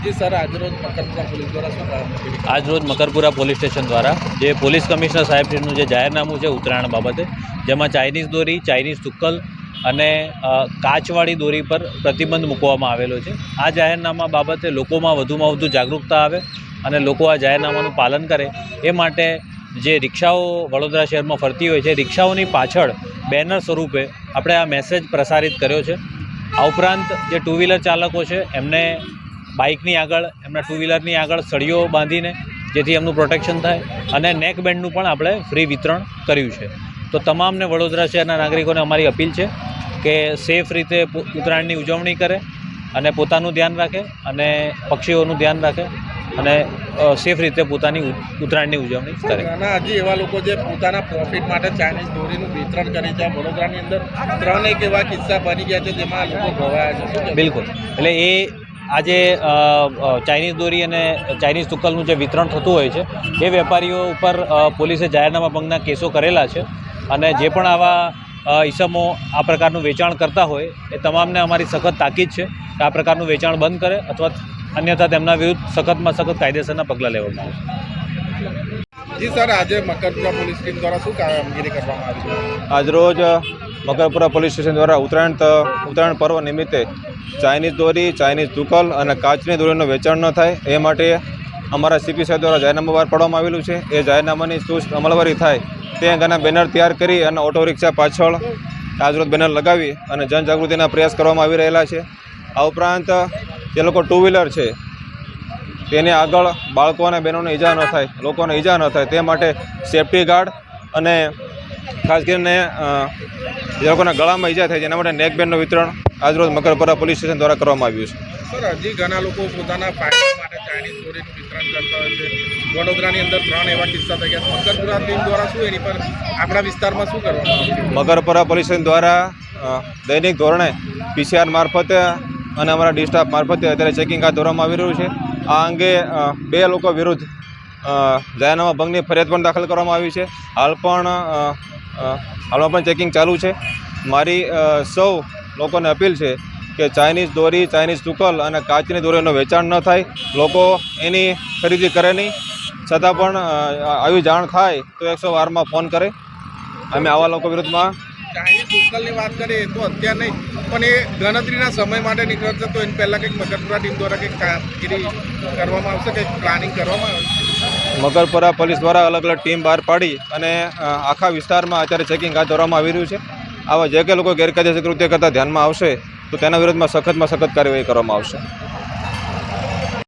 जी sir, આજરોજ Makarpura police દ્વારા શું કામગીરી? આજરોજ મકરપુરા પોલીસ સ્ટેશન દ્વારા જે પોલીસ કમિશનર સાહેબનું જે જાહેરનામું છે ઉત્તરાયણ બાબતે, જેમાં ચાઇનીઝ દોરી, ચાઇનીઝ તુક્કલ અને કાચવાળી દોરી પર પ્રતિબંધ મૂકવામાં આવેલો છે. આ જાહેરનામા બાબતે લોકોમાં વધુમાં વધુ જાગૃતતા આવે અને લોકો આ જાહેરનામાનું પાલન કરે એ માટે જે રિક્ષાઓ વડોદરા શહેરમાં ફરતી હોય છે, રિક્ષાઓની પાછળ બેનર સ્વરૂપે આપણે આ મેસેજ પ્રસારિત કર્યો છે. આ ઉપરાંત જે ટુ વ્હીલર ચાલકો છે એમને બાઇકની આગળ, એમના ટુ વ્હીલરની આગળ સળીઓ બાંધીને જેથી એમનું પ્રોટેક્શન થાય અને નેક બેન્ડનું પણ આપણે ફ્રી વિતરણ કર્યું છે. તો તમામને વડોદરા શહેરના નાગરિકોને અમારી અપીલ છે કે સેફ રીતે ઉત્તરાયણની ઉજવણી કરે અને પોતાનું ધ્યાન રાખે અને પક્ષીઓનું ધ્યાન રાખે અને સેફ રીતે પોતાની ઉત્તરાયણની ઉજવણી કરે. નાના હજી એવા લોકો જે પોતાના પ્રોફિટ માટે ચાઇનીઝ દોરીનું વિતરણ કરે છે. વડોદરાની અંદર 3 એક એવા કિસ્સા બની ગયા છે જેમાં લોકો ઘવાયા છે. બિલકુલ. એટલે એ આજે ચાઇનીઝ દોરી અને ચાઇનીઝ તુક્કલનું જે વિતરણ થતું હોય છે એ વેપારીઓ ઉપર પોલીસે જાહેરનામા ભંગના કેસો કરેલા છે અને જે પણ આવા ઈસમો આ પ્રકારનું વેચાણ કરતા હોય એ તમામને અમારી સખત તાકીદ છે કે આ પ્રકારનું વેચાણ બંધ કરે અથવા અન્યથા તેમના વિરુદ્ધ સખતમાં સખત કાયદેસરના પગલાં લેવામાં આવે. જી સર, આજે મકરપુરા પોલીસ ટીમ દ્વારા શું કામગીરી કરવામાં આવી? આજરોજ મકરપુરા પોલીસ સ્ટેશન દ્વારા ઉત્તરાયણ પર્વ નિમિત્તે ચાઇનીઝ દોરી, ચાઇનીઝ તુક્કલ અને કાચની દોરીનું વેચાણ ન થાય એ માટે અમારા સીપી સાહેબ દ્વારા જાહેરનામું બહાર પાડવામાં આવેલું છે. એ જાહેરનામાની ચુસ્ત અમલવારી થાય તે અંગેના બેનર તૈયાર કરી અને ઓટો રિક્ષા પાછળ આજરોજ બેનર લગાવી અને જનજાગૃતિના પ્રયાસ કરવામાં આવી રહેલા છે. આ ઉપરાંત જે લોકો ટુ વ્હીલર છે તેની આગળ બાળકો અને બહેનોને ઈજા ન થાય, લોકોને ઈજા ન થાય તે માટે સેફ્ટી ગાર્ડ અને ખાસ કરીને જે લોકોના ગળામાં ઈજા થાય જેના માટે નેક બેન્ડનું વિતરણ આજરોજ મકરપુરા પોલીસ સ્ટેશન દ્વારા કરવામાં આવ્યું છે. સર, હજી ઘણા લોકો પોતાના ફાયદા માટે ચાઇનીઝ દોરીનું વિતરણ કરતા હોય છે. વડોદરાની અંદર 3 એવા કિસ્સા થઈ ગયા. મકરપુરા ટીમ દ્વારા શું એની પર આપણા વિસ્તારમાં શું કરવામાં આવ્યું? મકરપુરા પોલીસ સ્ટેશન દ્વારા દૈનિક ધોરણે PCR મારફતે અને અમારા ડી સ્ટાફ મારફતે અત્યારે ચેકિંગ હાથ ધરવામાં આવી રહ્યું છે. આ અંગે 2 લોકો વિરુદ્ધ જાહેરનામા ભંગની ફરિયાદ પણ દાખલ કરવામાં આવી છે. હાલમાં પણ ચેકિંગ ચાલુ છે. મારી સૌ લોકોને અપીલ છે કે ચાઇનીઝ દોરી, ચાઇનીઝ તુક્કલ અને કાચની દોરીનું વેચાણ ન થાય. લોકો એની ખરીદી કરે નહીં, છતાં પણ આવી જાણ થાય તો 112માં ફોન કરે. અમે આવા લોકો વિરુદ્ધમાં ચાઇનીઝ તુક્કલની વાત કરીએ તો અત્યારે નહીં, પણ એ ગણતરીના સમય માટે નીકળશે તો એની પહેલાં કંઈક મકરપુરા ટીમ દ્વારા કંઈક કામગીરી કરવામાં આવશે, કંઈક પ્લાનિંગ કરવામાં આવશે? મકરપુરા પોલીસ દ્વારા અલગ અલગ ટીમ બહાર પાડી અને આખા વિસ્તારમાં અત્યારે ચેકિંગ હાથ ધરવામાં આવી રહ્યું છે. આવા જે કે લોકો ગેરકાયદેસર કૃત્ય કરતાં ધ્યાનમાં આવશે તો તેના વિરુદ્ધમાં સખતમાં સખત કાર્યવાહી કરવામાં આવશે.